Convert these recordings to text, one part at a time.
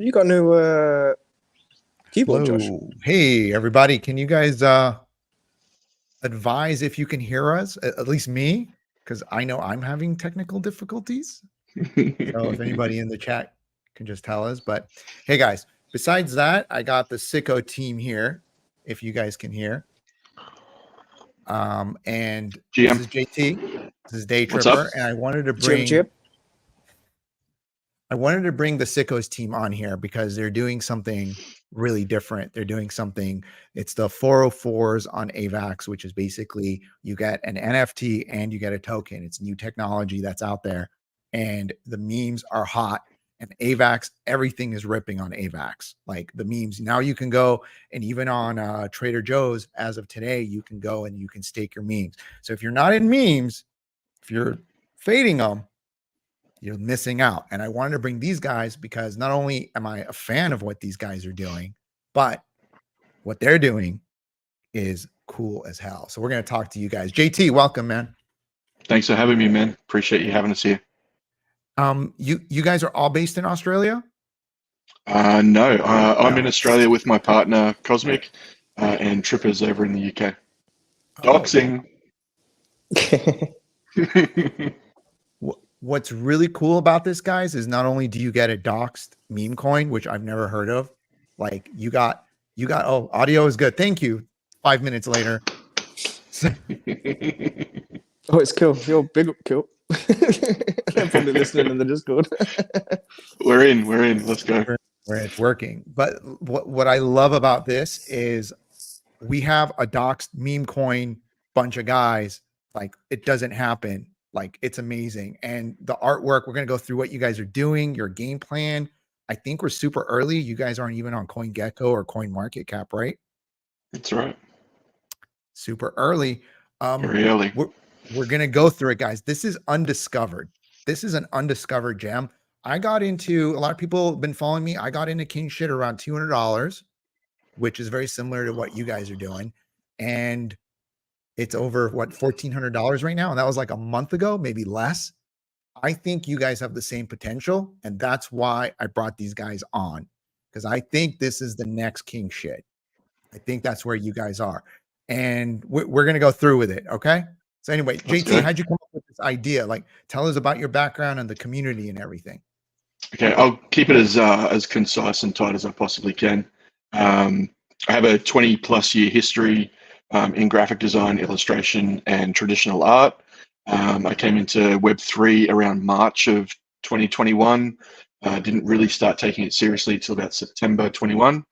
You got no keyboard, Josh? Hello. Hey, everybody. Can you guys advise if you can hear us? At least me, because I know I'm having technical difficulties. So if anybody in the chat can just tell us. But hey, guys, besides that, I got the SICKO team here, if you guys can hear. And GM. This is JT. This is Day What's Tripper. up? And I wanted to bring the SICKOS team on here because they're doing something really different. They're doing something, it's the 404s on Avax, which is basically you get an NFT and you get a token. It's new technology that's out there and the memes are hot. And Avax, everything is ripping on Avax. Like the memes, now you can go and even on Trader Joe's as of today, you can go and you can stake your memes. So if you're not in memes, if you're fading them, you're missing out. And I wanted to bring these guys because not only am I a fan of what these guys are doing, but what they're doing is cool as hell. So we're going to talk to you guys. JT, welcome, man. Thanks for having me, man. Appreciate you having us here. You guys are all based in Australia? No, I'm in Australia with my partner, Cosmic, and Tripper's over in the UK. Doxing. What's really cool about this, guys, is not only do you get a doxed meme coin, which I've never heard of, like you got, oh, audio is good. Thank you. 5 minutes later. Oh, it's cool. You're big cool. They're probably listening in the Discord. We're in. Let's go. Where it's working. But what I love about this is we have a doxed meme coin bunch of guys. Like it doesn't happen. Like it's amazing. And the artwork, we're going to go through what you guys are doing, your game plan. I think we're super early. You guys aren't even on CoinGecko or CoinMarketCap, right? That's right. Super early. Very early. We're going to go through it, guys. This is undiscovered. This is an undiscovered gem. I got into, a lot of people have been following me. I got into Kingshit around $200, which is very similar to what you guys are doing. And it's over what, $1,400 right now. And that was like a month ago, maybe less. I think you guys have the same potential. And that's why I brought these guys on, because I think this is the next Kingshit. I think that's where you guys are. And we're going to go through with it. Okay. So anyway, JT, how'd you come up with this idea? Like, tell us about your background and the community and everything. Okay, I'll keep it as concise and tight as I possibly can. I have a 20+ year history in graphic design, illustration, and traditional art. I came into Web3 around March of 2021. Didn't really start taking it seriously until about September 21.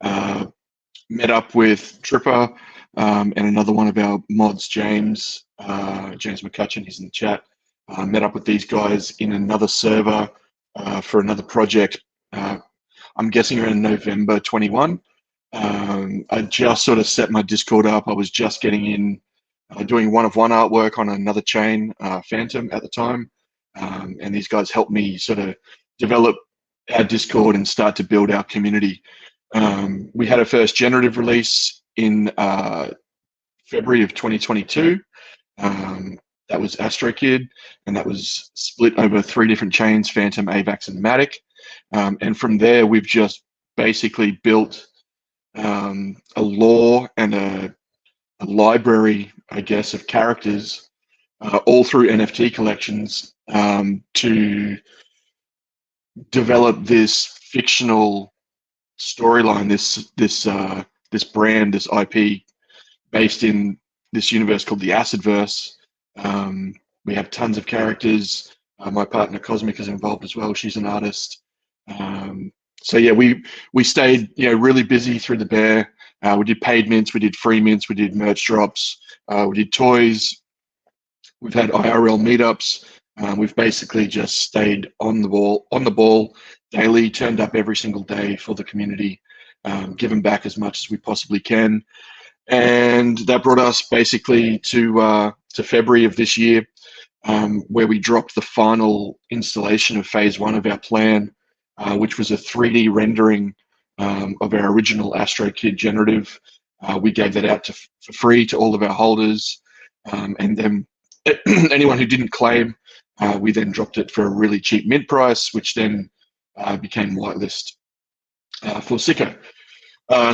Met up with Tripper and another one of our mods, James McCutcheon, he's in the chat. Met up with these guys in another server for another project. I'm guessing around November 21. I just sort of set my Discord up. I was just getting in, doing one-of-one artwork on another chain, Phantom at the time. And these guys helped me sort of develop our Discord and start to build our community. We had a first generative release in February of 2022. That was AstroKid, and that was split over 3 different chains, Phantom, Avax, and Matic. And from there, we've just basically built a lore and a library, I guess, of characters, all through NFT collections, to develop this fictional storyline, this brand, this IP, based in this universe called the AcidVerse. We have tons of characters. My partner Cosmic is involved as well. She's an artist. So yeah, we stayed really busy through the bear. We did paid mints, we did free mints, we did merch drops, we did toys. We've had IRL meetups. We've basically just stayed on the ball daily, turned up every single day for the community, given back as much as we possibly can. And that brought us basically to February of this year, where we dropped the final installation of phase 1 of our plan, which was a 3D rendering of our original AstroKid generative. We gave that out for free to all of our holders, and then anyone who didn't claim, we then dropped it for a really cheap mint price, which then became whitelist. for SICKO.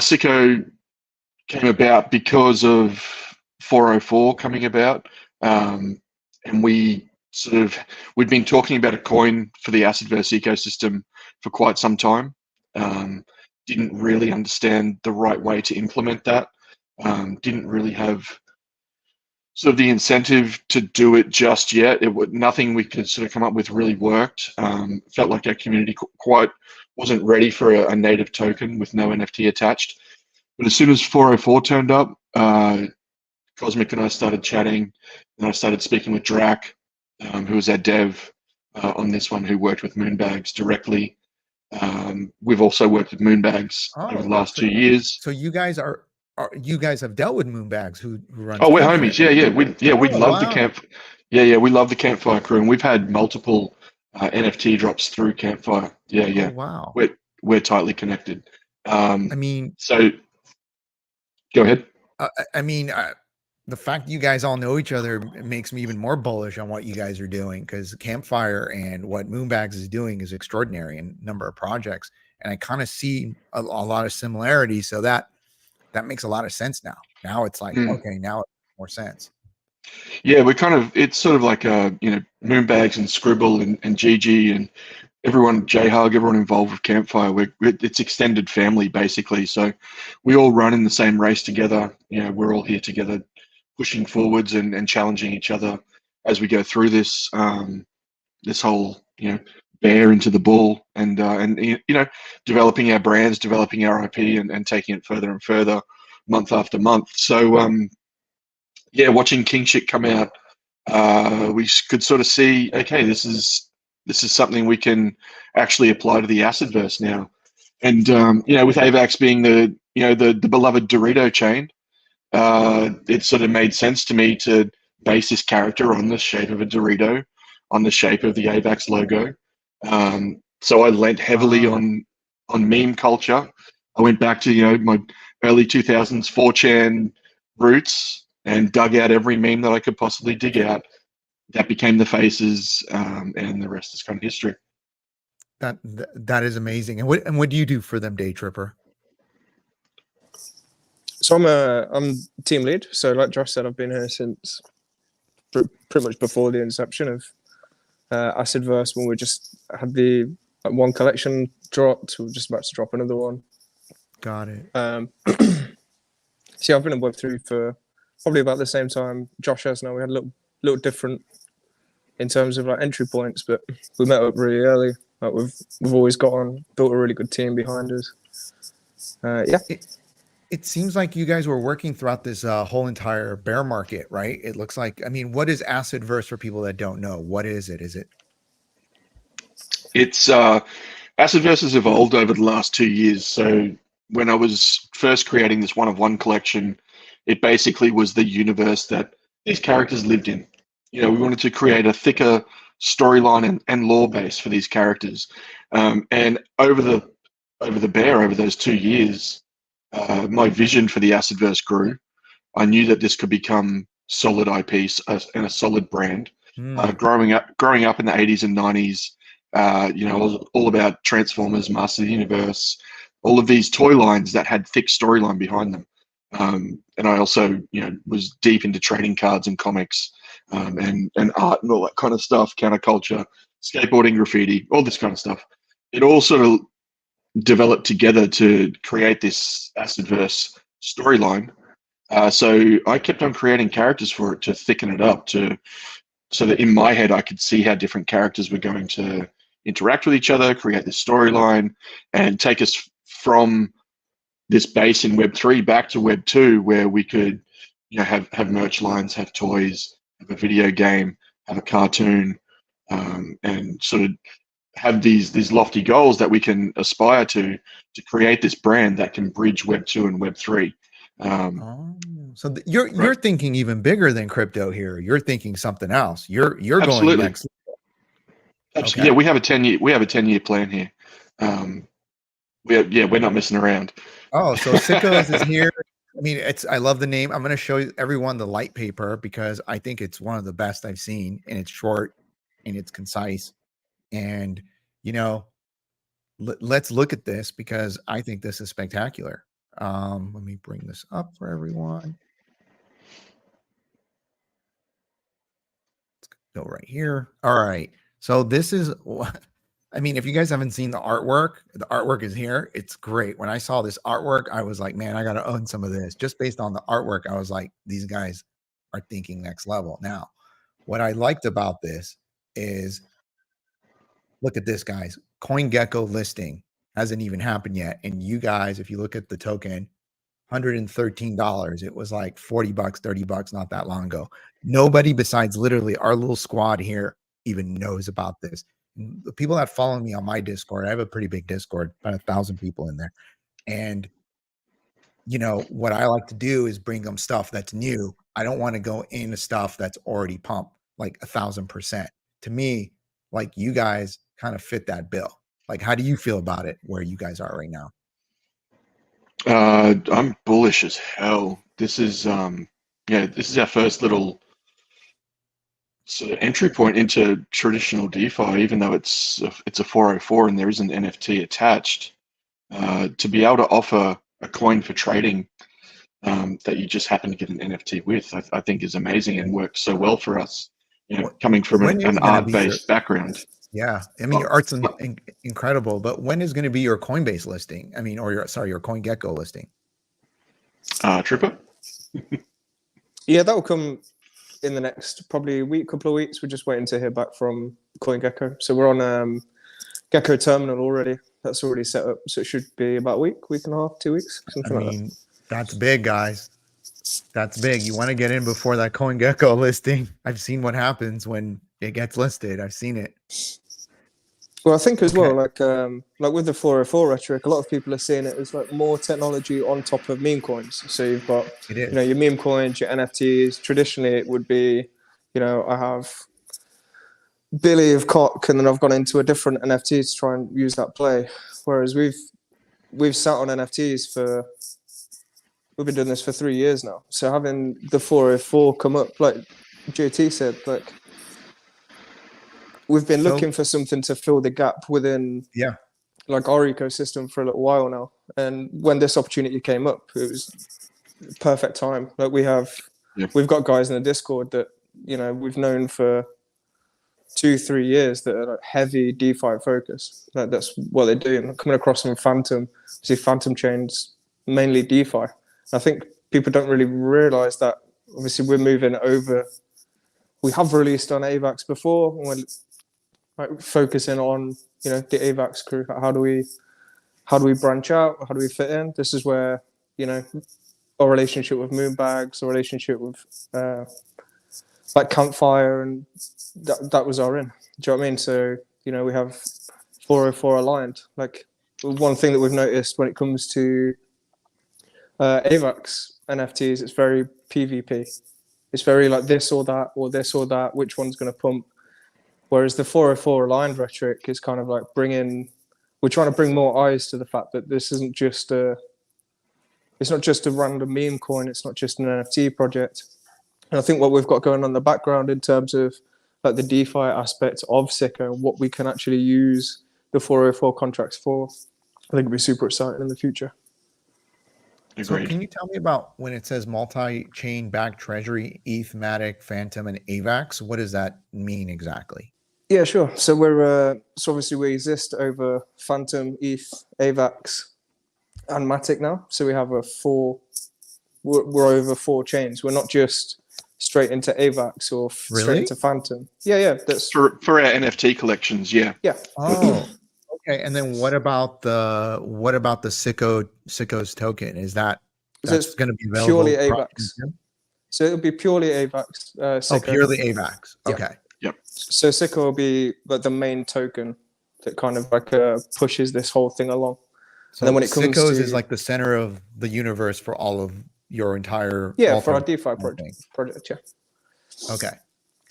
SICKO came about because of 404 coming about, and we'd been talking about a coin for the AcidVerse ecosystem for quite some time. Didn't really understand the right way to implement that. Didn't really have sort of the incentive to do it just yet. Nothing we could sort of come up with really worked. Felt like our community quite wasn't ready for a native token with no NFT attached. But as soon as 404 turned up, Cosmic and I started chatting, and I started speaking with Drac, who was our dev on this one, who worked with Moon Bags directly. We've also worked with Moon Bags over the last 2 years. So you guys you guys have dealt with Moon Bags, who runs? Oh, we're homies. Yeah. We love wow. the camp. Yeah. We love the Campfire crew, and we've had multiple NFT drops through Campfire. Yeah. Oh, wow. We're tightly connected. I mean, so go ahead. The fact you guys all know each other makes me even more bullish on what you guys are doing, because Campfire and what Moonbags is doing is extraordinary in number of projects. And I kind of see a lot of similarities. So that makes a lot of sense now. Now it's like, okay, now it makes more sense. Yeah, it's sort of like, Moonbags and Scribble and Gigi and everyone, J-Hug, everyone involved with Campfire. It's extended family, basically. So we all run in the same race together. We're all here together, pushing forwards and challenging each other as we go through this this whole bear into the bull, and developing our brands, developing our IP, and taking it further and further month after month. So watching Kingshit come out, we could sort of see, okay, this is something we can actually apply to the AcidVerse now. And with Avax being the beloved Dorito chain, it sort of made sense to me to base this character on the shape of a Dorito, on the shape of the Avax logo. So I lent heavily on meme culture. I went back to my early 2000s 4chan roots and dug out every meme that I could possibly dig out. That became the faces, and the rest is kind of history. That is amazing. And what do you do for them, Day Tripper? So I'm team lead. So like Josh said, I've been here since pretty much before the inception of AcidVerse, when we just had the one collection dropped. We're just about to drop another one. Got it. See, I've been in Web3 for probably about the same time Josh has now. We had a little different in terms of like entry points, but we met up really early. Like we've always built a really good team behind us. It seems like you guys were working throughout this whole entire bear market, right? It looks like, what is AcidVerse for people that don't know? What is it? It's AcidVerse has evolved over the last 2 years. So when I was first creating this one-of-one collection, it basically was the universe that these characters lived in. We wanted to create a thicker storyline and lore base for these characters. And over those 2 years, my vision for the AcidVerse grew. I knew that this could become solid IPs and a solid brand. Growing up in the 80s and 90s, I was all about Transformers, Master of the Universe, all of these toy lines that had thick storyline behind them. And I also, was deep into trading cards and comics, and art and all that kind of stuff, counterculture, skateboarding, graffiti, all this kind of stuff. It all sort of developed together to create this AcidVerse storyline. So I kept on creating characters for it to thicken it up, so that in my head I could see how different characters were going to interact with each other, create this storyline, and take us from this base in Web3 back to Web2, where we could have merch lines, have toys, have a video game, have a cartoon, and sort of have these lofty goals that we can aspire to create this brand that can bridge Web2 and Web3. So you're thinking even bigger than crypto here. You're thinking something else. You're Absolutely. going next. Okay. Yeah, we have a 10-year plan here. We're not messing around. Oh, so SICKOS is here. I love the name. I'm going to show everyone the light paper because I think it's one of the best I've seen, and it's short and it's concise. And let's look at this because I think this is spectacular. Let me bring this up for everyone. Let's go right here. All right. So this is, I mean, if you guys haven't seen the artwork is here. It's great. When I saw this artwork, I was like, man, I got to own some of this. Just based on the artwork, I was like, these guys are thinking next level. Now, what I liked about this is, look at this, guys. CoinGecko listing hasn't even happened yet. And you guys, if you look at the token, $113. It was like 40 bucks, 30 bucks not that long ago. Nobody besides literally our little squad here even knows about this. And the people that follow me on my Discord, I have a pretty big Discord, about 1,000 people in there. And you know, what I like to do is bring them stuff that's new. I don't want to go into stuff that's already pumped like 1,000%. To me, like you guys kind of fit that bill. Like, how do you feel about it where you guys are right now? I'm bullish as hell. This is this is our first little sort of entry point into traditional DeFi, even though it's a 404 and there is an NFT attached. To be able to offer a coin for trading that you just happen to get an NFT with, I think is amazing and works so well for us. You know, coming from an art-based background. Yeah, I mean, your art's incredible, but when is going to be your Coinbase listing? I mean, or your CoinGecko listing? Tripper? Yeah, that will come in the next probably couple of weeks. We're just waiting to hear back from CoinGecko. So we're on Gecko Terminal already. That's already set up. So it should be about a week and a half, 2 weeks, something like that. That's big, guys. That's big. You want to get in before that CoinGecko listing. I've seen what happens when it gets listed. I've seen it. Well, I think as well, like with the 404 rhetoric, a lot of people are seeing it as like more technology on top of meme coins. So you've got, you know, your meme coins, your NFTs. Traditionally, it would be, you know, I have Billy of Cock, and then I've gone into a different NFT to try and use that play. Whereas we've sat on NFTs we've been doing this for 3 years now. So having the 404 come up, like JT said, like, we've been looking for something to fill the gap within like our ecosystem for a little while now. And when this opportunity came up, it was perfect time. Like we've got guys in the Discord that, you know, we've known for 2-3 years that are like heavy DeFi focused. Like that's what they're doing. Coming across from Phantom, see Phantom chains, mainly DeFi. I think people don't really realize that obviously we're moving over. We have released on Avax before. We're like focusing on, you know, the Avax crew. How do we branch out? How do we fit in? This is where, you know, our relationship with Moon Bags, our relationship with like Campfire, and that was our in. Do you know what I mean? So, you know, we have 404 aligned. Like one thing that we've noticed when it comes to Avax NFTs, it's very PvP. It's very like this or that, or this or that. Which one's going to pump? Whereas the 404 aligned rhetoric is kind of like we're trying to bring more eyes to the fact that this isn't just it's not just a random meme coin. It's not just an NFT project. And I think what we've got going on in the background in terms of like the DeFi aspect of SICKO and what we can actually use the 404 contracts for, I think it'll be super exciting in the future. So can you tell me about when it says multi-chain backed Treasury, ETH, Matic, Phantom, and Avax? What does that mean exactly? Yeah, sure. So we're so obviously we exist over Phantom, ETH, Avax, and Matic now. So we have we're over 4 chains. We're not just straight into Avax or straight into Phantom. Yeah. That's for our NFT collections. Yeah. Oh, okay. And then what about the SICKOS token? That's going to be available purely Avax? So it'll be purely Avax. Purely Avax. Okay. Yep. So SICKO will be like the main token that kind of like pushes this whole thing along. So and then when it comes SICKOS is like the center of the universe for all of your entire for our DeFi project. Yeah. Okay.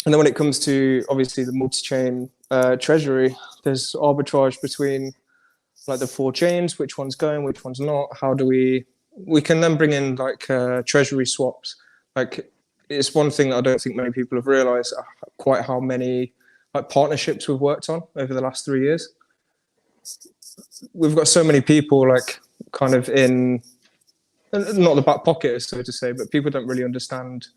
And then when it comes to obviously the multi-chain treasury, there's arbitrage between like the 4 chains, which one's going, which one's not. How do we can then bring in like treasury swaps. Like it's one thing that I don't think many people have realized quite how many like partnerships we've worked on over the last 3 years. we've got so many people like kind of in, not the back pocket, so to say, but people don't really understand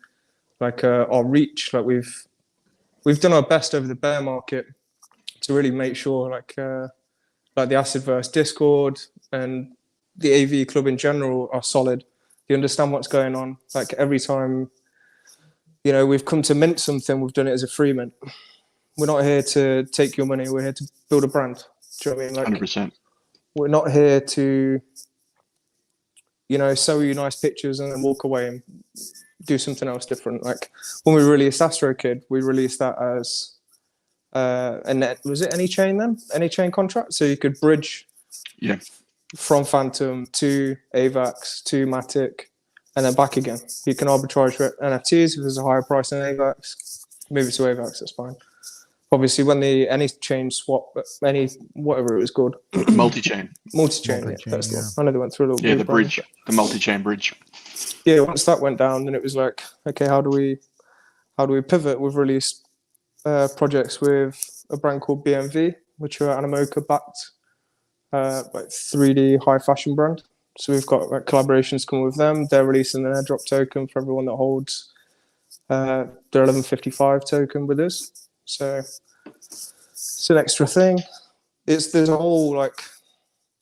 like our reach. Like we've done our best over the bear market to really make sure like the AcidVerse Discord and the AV club in general are solid. You understand what's going on. Like every time, you know, we've come to mint something, we've done it as a free mint. We're not here to take your money. We're here to build a brand. Do you know what I mean? Like 100%. we're not here to, you know, sell you nice pictures and then walk away and do something else different. Like when we released AstroKid, we released that as was it Anychain then? Anychain contract? So you could bridge from Phantom to Avax to Matic and then back again. You can arbitrage for NFTs if there's a higher price than Avax. Move it to Avax, that's fine. Obviously, when the Anychain swap, whatever it was called, Multichain. Multichain, yeah, that's the one. I know they went through a little. Yeah, the bridge, the Multichain bridge. Yeah, once that went down, then it was like, okay, how do we pivot? We've released projects with a brand called BMV, which are Animoca backed, like 3D high fashion brand. So we've got like collaborations coming with them. They're releasing an airdrop token for everyone that holds their 1155 token with us. So it's an extra thing. There's a whole like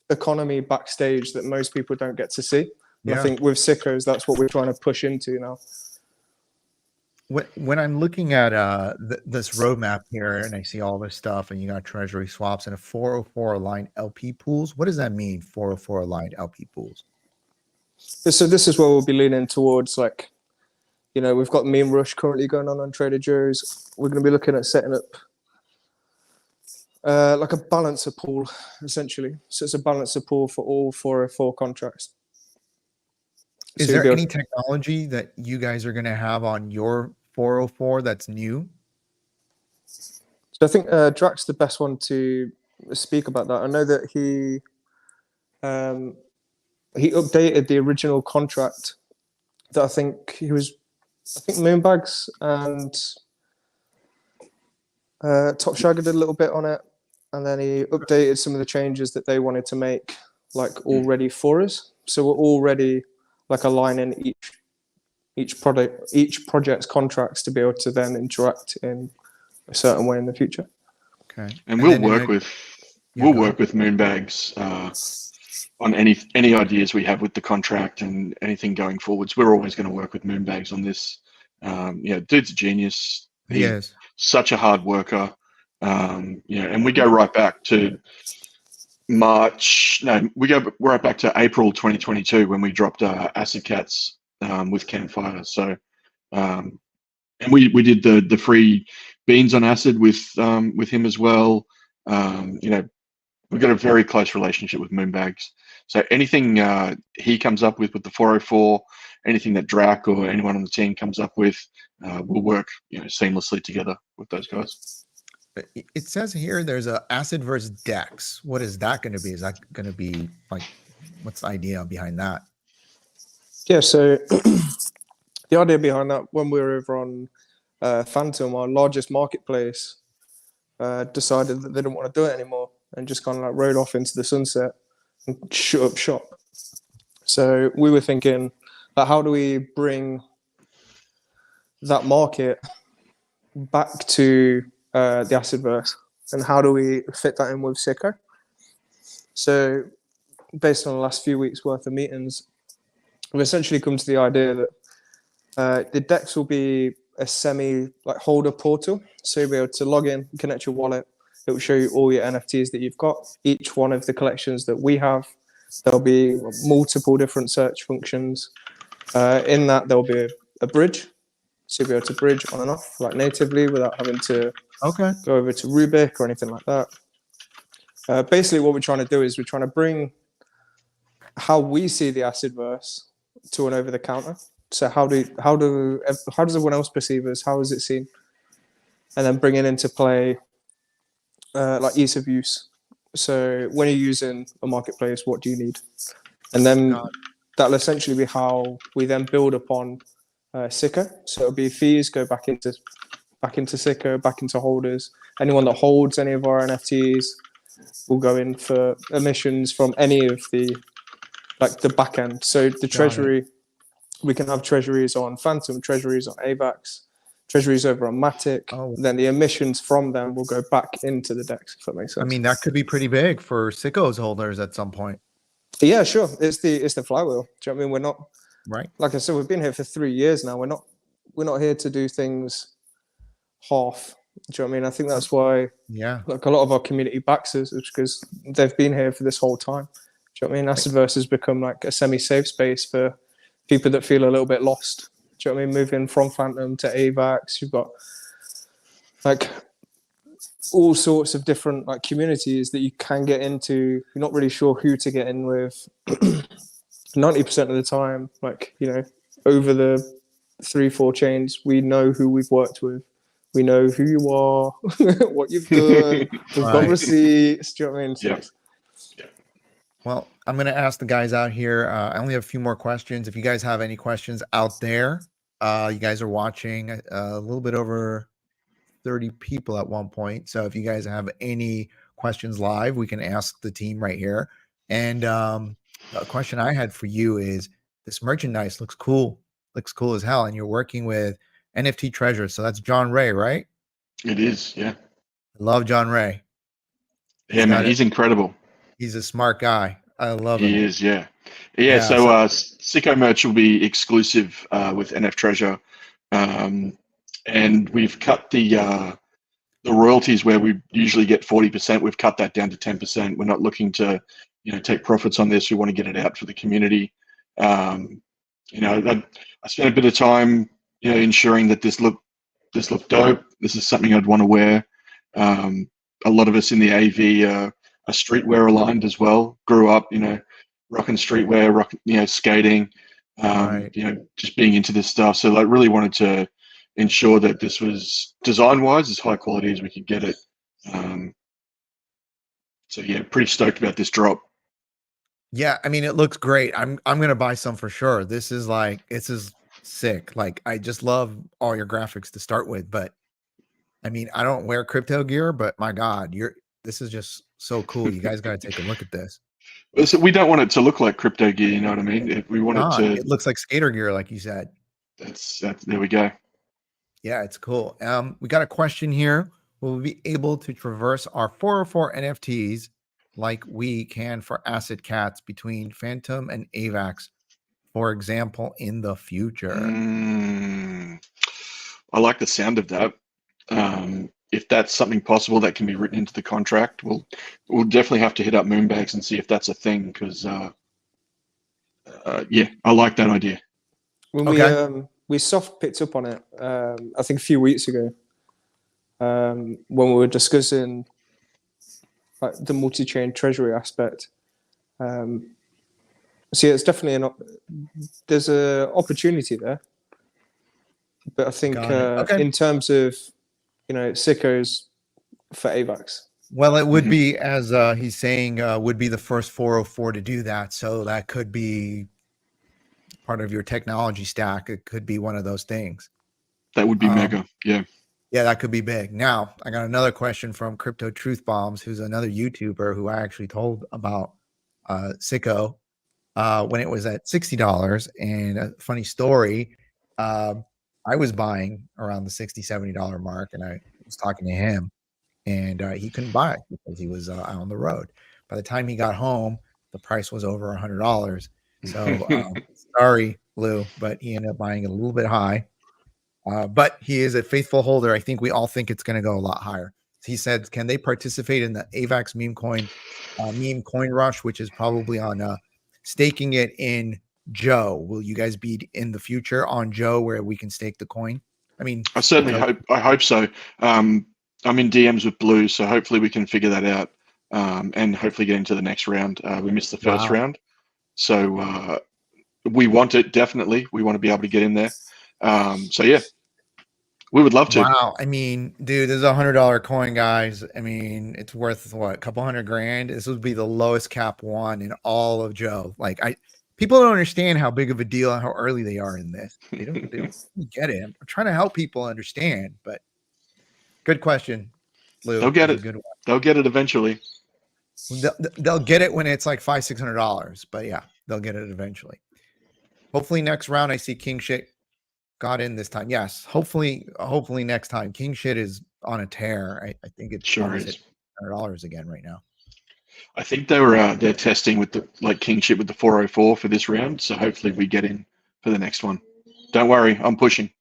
economy backstage that most people don't get to see. Yeah. I think with SICKOS, that's what we're trying to push into now. When I'm looking at this roadmap here and I see all this stuff and you got treasury swaps and a 404 aligned LP pools, what does that mean, 404 aligned LP pools? So this is where we'll be leaning towards, like, you know, we've got meme rush currently going on Trader Joe's. We're going to be looking at setting up like a balancer pool, essentially. So it's a balancer pool for all 404 contracts. Is there any technology that you guys are going to have on your 404 that's new? So I think Drax's the best one to speak about that. I know that he updated the original contract that I think Moon Bags and Top Shagger did a little bit on it, and then he updated some of the changes that they wanted to make like already for us. So we're already like aligning each project's contracts to be able to then interact in a certain way in the future. Okay. And we'll work with Moon Bags on any ideas we have with the contract and anything going forwards. We're always going to work with Moon Bags on this. Dude's a genius. He's such a hard worker. And we go right back to we go right back to April 2022 when we dropped Acid Cats with Campfire. So and we did the free beans on Acid with him as well. We've got a very close relationship with Moon Bags. So anything he comes up with the 404, anything that Drac or anyone on the team comes up with, we'll work seamlessly together with those guys. It says here there's a AcidVerse Dex. What is that going to be? Is that going to be like, what's the idea behind that? Yeah, so the idea behind that, when we were over on Phantom, our largest marketplace, decided that they didn't want to do it anymore and just kind of like rode off into the sunset and shut up shop. So we were thinking, like, how do we bring that market back to the AcidVerse, and how do we fit that in with SICKO? So based on the last few weeks worth of meetings, we've essentially come to the idea that the Dex will be a semi like holder portal. So you'll be able to log in, connect your wallet. It will show you all your NFTs that you've got, each one of the collections that we have. There'll be multiple different search functions. In that, there'll be a bridge. So you'll be able to bridge on and off like natively without having to go over to Rubik or anything like that. Basically, what we're trying to do is we're trying to bring how we see the AcidVerse to an over-the-counter. So how does everyone else perceive us? How is it seen? And then bring it into play like ease of use. So when you're using a marketplace, what do you need? And then that'll essentially be how we then build upon SICKO. So it'll be fees go back into SICKO, back into holders. Anyone that holds any of our NFTs will go in for emissions from any of the back end. So the Treasury, we can have treasuries on Phantom, treasuries on Avax, treasuries over on Matic. Oh. Then the emissions from them will go back into the DEX, if that makes sense. I mean, that could be pretty big for SICKOS holders at some point. Yeah, sure. It's the flywheel. Do you know what I mean? We're not, right. Like I said, we've been here for 3 years now. We're not here to do things half. Do you know what I mean? I think that's why like a lot of our community backs us, is because they've been here for this whole time. Do you know what I mean? AcidVerse has become like a semi-safe space for people that feel a little bit lost. Do you know what I mean? Moving from Phantom to Avax, you've got like all sorts of different like communities that you can get into. You're not really sure who to get in with. 90% of the time, like, you know, over the 3-4 chains, we know who we've worked with. We know who you are, what you've done. We've got receipts. Do you know what I mean? So Well, I'm going to ask the guys out here. I only have a few more questions. If you guys have any questions out there, you guys are watching a little bit over 30 people at one point. So if you guys have any questions live, we can ask the team right here. And a question I had for you is, this merchandise looks cool. Looks cool as hell. And you're working with NFT Treasure. So that's John Ray, right? It is, yeah. I love John Ray. Yeah, man, he's incredible. He's a smart guy. I love him. He is, yeah. So Sicko merch will be exclusive with NF Treasure. And we've cut the royalties where we usually get 40%. We've cut that down to 10%. We're not looking to, you know, take profits on this. We want to get it out for the community. You know, I spent a bit of time, you know, ensuring that this looked dope. This is something I'd want to wear. A lot of us in the AV are streetwear aligned as well. Grew up, you know, rocking streetwear, you know, skating, you know, just being into this stuff. So I really wanted to ensure that this was design-wise as high quality as we could get it. So yeah, pretty stoked about this drop. Yeah, I mean, it looks great. I'm gonna buy some for sure. This is sick. Like, I just love all your graphics to start with. But I mean, I don't wear crypto gear, but my God, this is just so cool. You guys got to take a look at this. So we don't want it to look like crypto gear. You know what I mean? We want it to. It looks like skater gear, like you said. That's there we go. Yeah, it's cool. We got a question here. Will we be able to traverse our 404 NFTs like we can for Acid Cats between Phantom and Avax, for example, in the future? I like the sound of that. If that's something possible that can be written into the contract, we'll definitely have to hit up Moon Bags and see if that's a thing. Because yeah, I like that idea. When we soft picked up on it, I think a few weeks ago, when we were discussing like the multi-chain treasury aspect. So yeah, it's definitely there's an opportunity there, but I think in terms of, you know, SICKOS for Avax. Well, it would be, as he's saying, would be the first 404 to do that. So that could be part of your technology stack. It could be one of those things. That would be mega. Yeah. Yeah, that could be big. Now, I got another question from Crypto Truth Bombs, who's another YouTuber who I actually told about SICKO when it was at $60. And a funny story, I was buying around the $60, $70 mark, and I was talking to him, and he couldn't buy it because he was out on the road. By the time he got home, the price was over $100. So sorry, Lou, but he ended up buying it a little bit high. But he is a faithful holder. I think we all think it's going to go a lot higher. He said, can they participate in the Avax meme coin rush, which is probably on staking it in Joe? Will you guys be in the future on Joe where we can stake the coin? I mean, I certainly hope so. I'm in DMs with Blue, so hopefully we can figure that out and hopefully get into the next round. We missed the first round. So we want it, definitely. We want to be able to get in there. So yeah, we would love to. Wow. I mean, dude, this is $100 coin, guys. I mean, it's worth what, a couple $100,000. This would be the lowest cap one in all of Joe. Like, people don't understand how big of a deal and how early they are in this. They don't get it. I'm trying to help people understand, but good question, Lou. They'll get it. Good one. They'll get it eventually. They'll get it when it's like $500-600, but yeah, they'll get it eventually. Hopefully next round I see Kingshit got in this time. Yes, hopefully next time. Kingshit is on a tear. I think it's Sure almost is. at $100 again right now. I think they're testing with the Kingshit with the 404 for this round, so hopefully we get in for the next one. Don't worry, I'm pushing.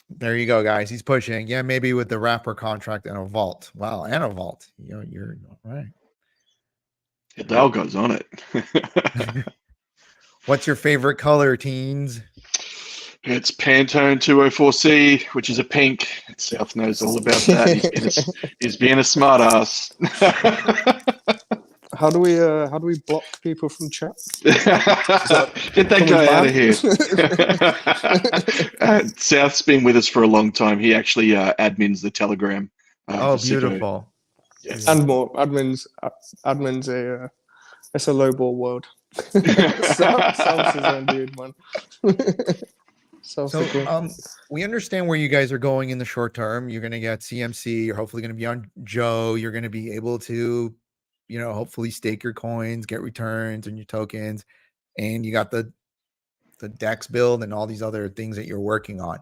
There you go, guys. He's pushing. Yeah, maybe with the wrapper contract and a vault. Wow, and a vault. You're right. Hidalgo goes on it. What's your favorite color, teens? It's Pantone 204C, which is a pink. South knows all about that. He's being a smart ass. How do we block people from chat? Get that guy out of here. South's been with us for a long time. He actually admins the Telegram. Oh, for SICKO. beautiful. Yes. And more admins it's a lowball world. Sounds his own dude, man. So we understand where you guys are going in the short term. You're going to get CMC. You're hopefully going to be on Joe. You're going to be able to, hopefully stake your coins, get returns on your tokens, and you got the Dex build and all these other things that you're working on.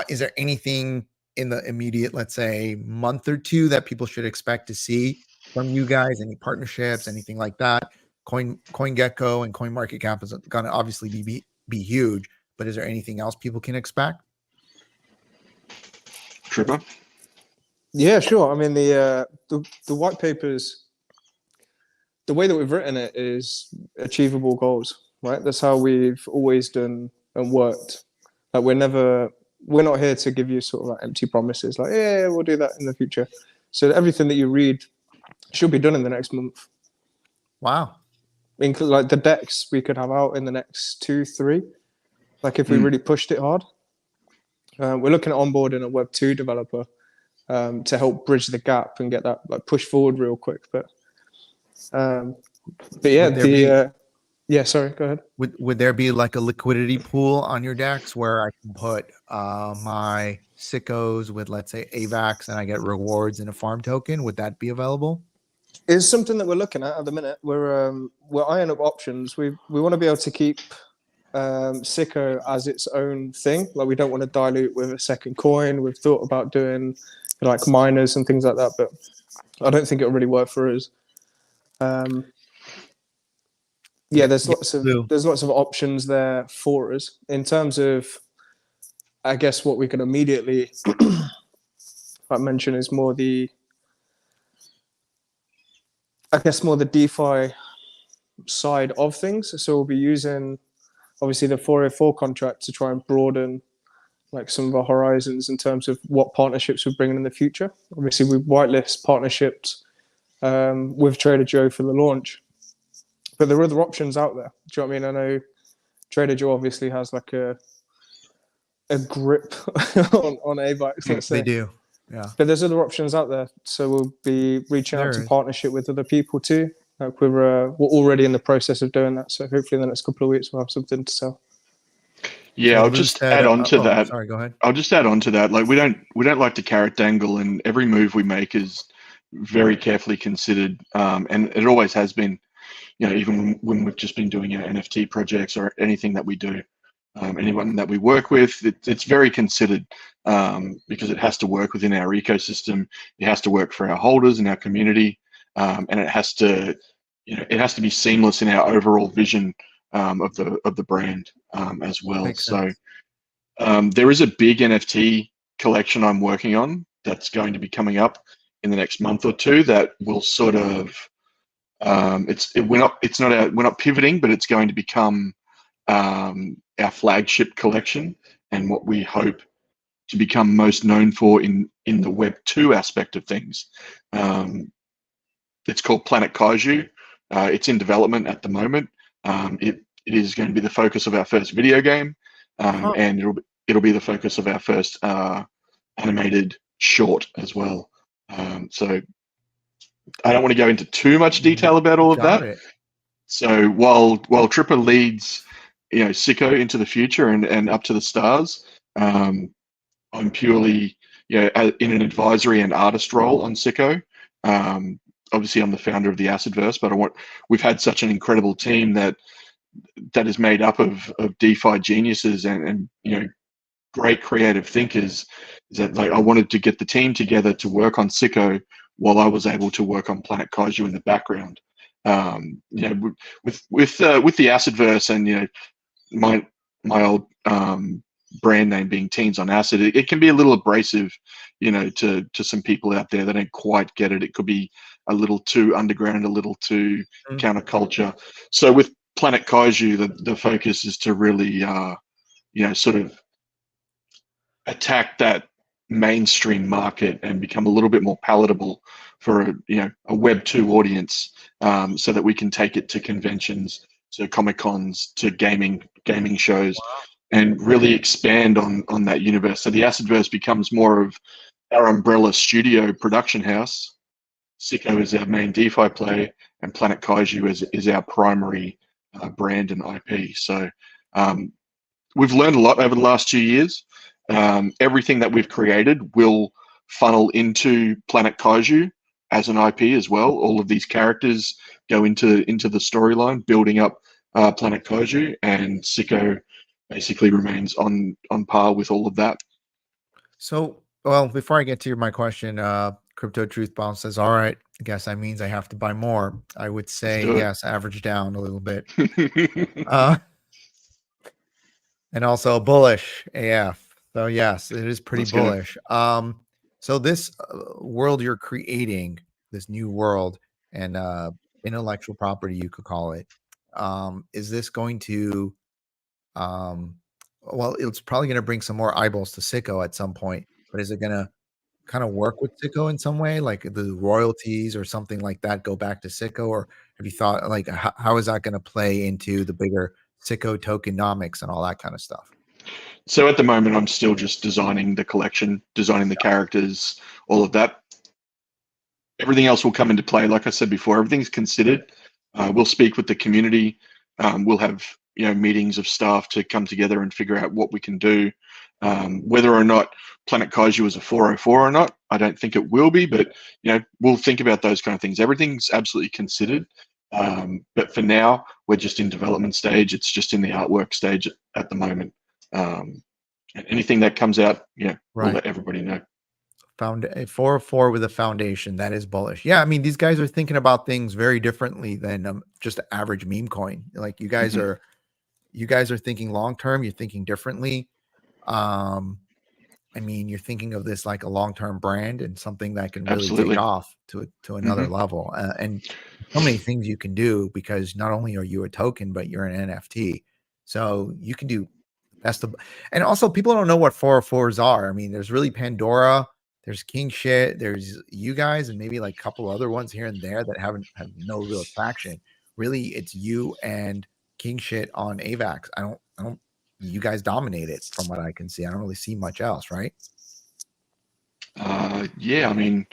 Is there anything in the immediate, let's say, month or two that people should expect to see from you guys? Any partnerships, anything like that? CoinGecko and CoinMarketCap is going to obviously be huge, but is there anything else people can expect? Tripper? Yeah, sure. I mean, the white papers, the way that we've written it is achievable goals, right? That's how we've always done and worked. Like we're not here to give you sort of like empty promises, like, yeah, we'll do that in the future. So everything that you read should be done in the next month. Wow. Like the decks we could have out in the next 2-3. Like if we really pushed it hard. We're looking at onboarding a Web2 developer to help bridge the gap and get that like push forward real quick. But yeah, sorry, go ahead. Would there be like a liquidity pool on your decks where I can put my SICKOS with, let's say, Avax, and I get rewards in a farm token? Would that be available? It's something that we're looking at the minute. We're eyeing up options. We want to be able to keep SICKO as its own thing. Like we don't want to dilute with a second coin. We've thought about doing like miners and things like that, but I don't think it'll really work for us. Yeah, there's lots of options there for us in terms of, I guess, what we can immediately mention is more the DeFi side of things. So we'll be using obviously the 404 contract to try and broaden like some of our horizons in terms of what partnerships we're bringing in the future. Obviously, we whitelist partnerships with Trader Joe for the launch, but there are other options out there. Do you know what I mean? I know Trader Joe obviously has like a grip on Avax. Yes, they do. Yeah, but there's other options out there. So we'll be reaching out to partnership with other people too. Like we're already in the process of doing that. So hopefully in the next couple of weeks we'll have something to sell. Yeah, I'll just add on to that. Sorry, go ahead. I'll just add on to that. Like we don't like to carrot dangle, and every move we make is very carefully considered. And it always has been, even when we've just been doing our NFT projects or anything that we do, anyone that we work with, it's very considered because it has to work within our ecosystem. It has to work for our holders and our community, and it has to be seamless in our overall vision of the brand as well. Makes so sense. there is a big NFT collection I'm working on that's going to be coming up in the next month or two that will sort of we're not pivoting, but it's going to become our flagship collection and what we hope to become most known for in the Web 2 aspect of things. It's called Planet Kaiju. It's in development at the moment. It is going to be the focus of our first video game, and it'll be the focus of our first animated short as well. So I don't want to go into too much detail about all of that. So while Tripper leads, SICKO into the future and up to the stars, I'm purely in an advisory and artist role on SICKO. obviously I'm the founder of the AcidVerse, but we've had such an incredible team that is made up of DeFi geniuses and great creative thinkers. Is that like I wanted to get the team together to work on SICKO while I was able to work on Planet Kaiju in the background. With the AcidVerse and my old brand name being Teens on Acid, it can be a little abrasive, to some people out there that don't quite get it. It could be a little too underground, a little too counterculture. So with Planet Kaiju, the focus is to really, sort of attack that mainstream market and become a little bit more palatable for a Web 2 audience, so that we can take it to conventions, to Comic Cons, to gaming shows, and really expand on that universe. So the AcidVerse becomes more of our umbrella studio production house. SICKO is our main DeFi play, and Planet Kaiju is our primary brand and IP. So we've learned a lot over the last 2 years. Everything that we've created will funnel into Planet Kaiju as an IP as well. All of these characters go into the storyline, building up Planet Kaiju, and SICKO basically remains on par with all of that. So, well, before I get to my question, Crypto Truth Bomb says, all right, I guess that means I have to buy more. I would say yes, average down a little bit. And also Bullish AF. So yes, it is pretty bullish. So this world you're creating, this new world and intellectual property, you could call it, is this going to well, it's probably going to bring some more eyeballs to SICKO at some point, but is it going to kind of work with SICKO in some way, like the royalties or something like that go back to SICKO? Or have you thought, like, how is that going to play into the bigger SICKO tokenomics and all that kind of stuff? So at the moment, I'm still just designing the collection, designing the characters, all of that. Everything else will come into play. Like I said before, everything's considered. We'll speak with the community. We'll have meetings of staff to come together and figure out what we can do. Whether or not Planet Kaiju is a 404 or not, I don't think it will be, but we'll think about those kind of things. Everything's absolutely considered. But for now, we're just in development stage. It's just in the artwork stage at the moment. And anything that comes out, we'll let everybody know. Found a 404 with a foundation. That is bullish. Yeah, I mean, these guys are thinking about things very differently than just average meme coin. Like you guys are thinking long term. You're thinking differently. I mean, you're thinking of this like a long-term brand and something that can really take off to another level. And so many things you can do, because not only are you a token, but you're an NFT. So you can do and also people don't know what 404s are. I mean, there's really Pandora, there's Kingshit, there's you guys, and maybe like a couple other ones here and there that have no real traction. Really, it's you and Kingshit on Avax. You guys dominate it from what I can see. I don't really see much else, right? Yeah, I mean,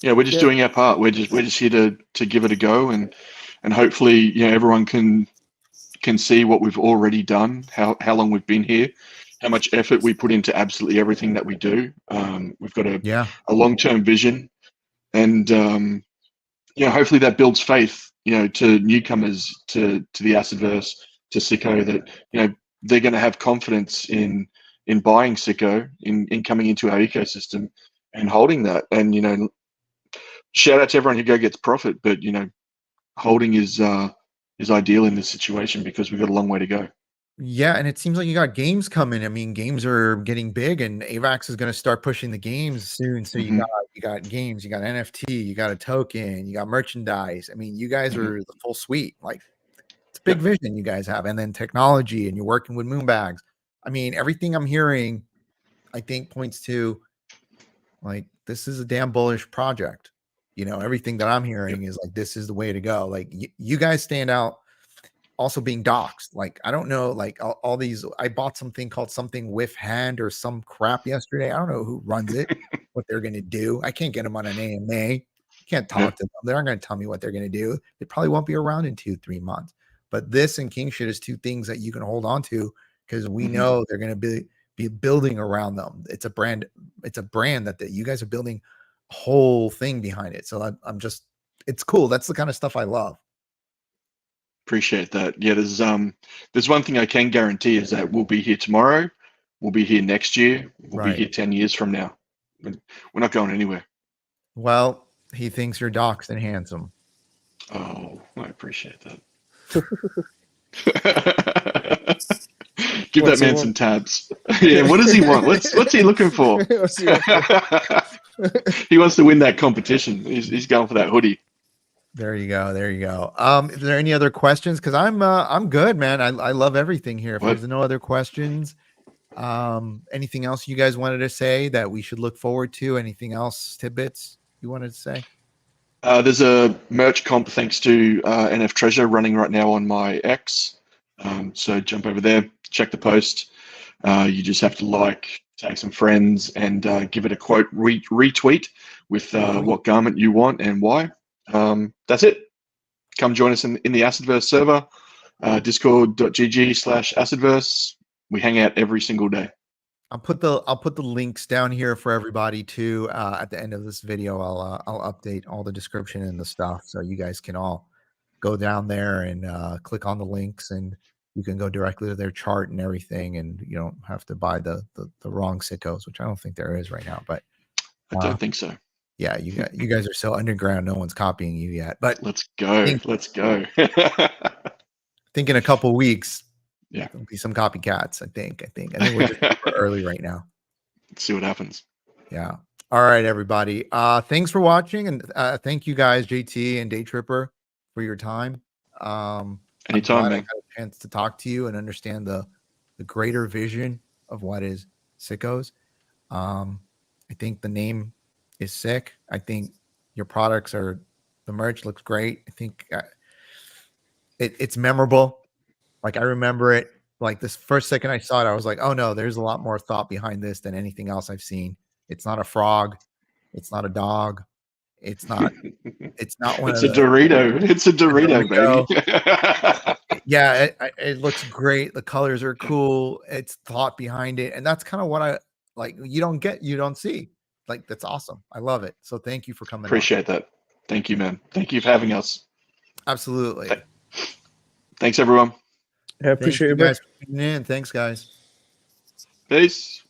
we're just doing our part. We're just here to give it a go, and hopefully, everyone can see what we've already done, how long we've been here, how much effort we put into absolutely everything that we do. We've got a long-term vision, and hopefully that builds faith, to newcomers to the AcidVerse, to SICKO, that they're going to have confidence in buying SICKO, in coming into our ecosystem and holding that. And shout out to everyone who gets profit, but holding is ideal in this situation, because we've got a long way to go. Yeah, and it seems like you got games coming. I mean, games are getting big, and Avax is going to start pushing the games soon. So you got games, you got NFT, you got a token, you got merchandise. I mean, you guys are the full suite. Like, it's a big vision you guys have, and then technology, and you're working with Moon Bags. I mean, everything I'm hearing, I think, points to like this is a damn bullish project. Everything that I'm hearing is like this is the way to go. Like you guys stand out. Also being doxxed, like I don't know, like all these. I bought something called something with hand or some crap yesterday. I don't know who runs it, what they're going to do. I can't get them on an AMA. Can't talk to them. They're not going to tell me what they're going to do. They probably won't be around in 2-3 months. But this and Kingshit is two things that you can hold on to, because we know they're going to be building around them. It's a brand. It's a brand that you guys are building a whole thing behind it. So I'm just it's cool. That's the kind of stuff I love. Appreciate that. Yeah, there's one thing I can guarantee is that we'll be here tomorrow. We'll be here next year. We'll be here 10 years from now. We're not going anywhere. Well, he thinks you're doxed and handsome. Oh, I appreciate that. Give What's that he man want? some tabs. Yeah, what does he want? What's he looking for? What's he looking for? He wants to win that competition. He's going for that hoodie. There you go. There you go. Is there any other questions? Because I'm good, man. I love everything here. If What? there's no other questions, anything else you guys wanted to say that we should look forward to? Anything else, tidbits you wanted to say? There's a merch comp thanks to NF Treasure running right now on my X. So jump over there, check the post. You just have to tag some friends, and give it a quote retweet with what garment you want and why. That's it. Come join us in the AcidVerse server, discord.gg/AcidVerse. We hang out every single day. I'll put the links down here for everybody too. At the end of this video, I'll update all the description and the stuff, so you guys can all go down there and click on the links, and you can go directly to their chart and everything, and you don't have to buy the wrong SICKOS, which I don't think there is right now. But I don't think so. yeah, you guys are so underground, no one's copying you yet. But Let's go. Let's go. think in a couple weeks, yeah, there'll be some copycats. I think we're just super early right now. Let's see what happens. Yeah. All right, everybody. Thanks for watching, and thank you guys, JT and Day Tripper, for your time. Anytime, man. I got a chance to talk to you and understand the greater vision of what is SICKOS. I think the name is sick. I think your the merch looks great. I think it's memorable. Like, I remember it. Like, this first second I saw it, I was like, oh no, there's a lot more thought behind this than anything else I've seen. It's not a frog. It's not a dog. It's not one It's of a Dorito. It's a Dorito, baby. Yeah, it looks great. The colors are cool. It's thought behind it. And that's kind of what I like. You don't see. Like, that's awesome. I love it. So thank you for coming. Appreciate that. Thank you, man. Thank you for having us. Absolutely. Thanks, everyone. Yeah, appreciate Thank you, you guys for tuning in. Thanks, guys. Peace.